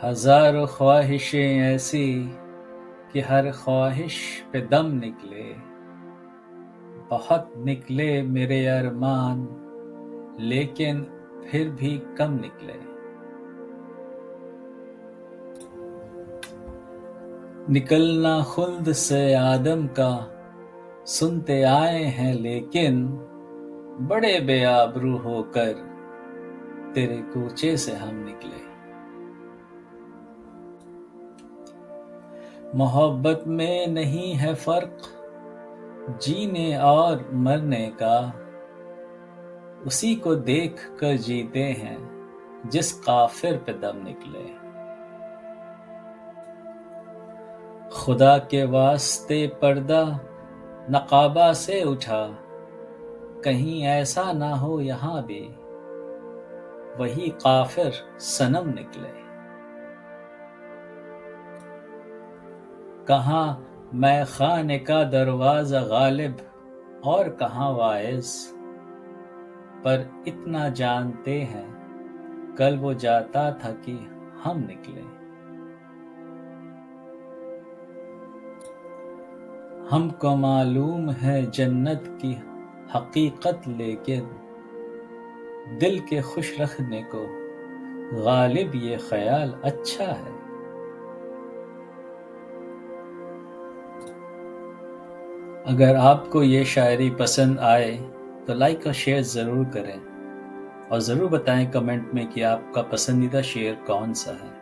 ہزاروں خواہشیں ایسی کہ ہر خواہش پہ دم نکلے، بہت نکلے میرے ارمان لیکن پھر بھی کم نکلے۔ نکلنا خلد سے آدم کا سنتے آئے ہیں، لیکن بڑے بے آبرو ہو کر تیرے کوچے سے ہم نکلے۔ محبت میں نہیں ہے فرق جینے اور مرنے کا، اسی کو دیکھ کر جیتے ہیں جس کافر پہ دم نکلے۔ خدا کے واسطے پردہ نقابہ سے اٹھا، کہیں ایسا نہ ہو یہاں بھی وہی کافر صنم نکلے۔ کہاں میں خانے کا دروازہ غالب اور کہاں واعظ، پر اتنا جانتے ہیں کل وہ جاتا تھا کہ ہم نکلے۔ ہم کو معلوم ہے جنت کی حقیقت، لیکن دل کے خوش رکھنے کو غالب یہ خیال اچھا ہے۔ اگر آپ کو یہ شاعری پسند آئے تو لائک اور شیئر ضرور کریں، اور ضرور بتائیں کمنٹ میں کہ آپ کا پسندیدہ شعر کون سا ہے۔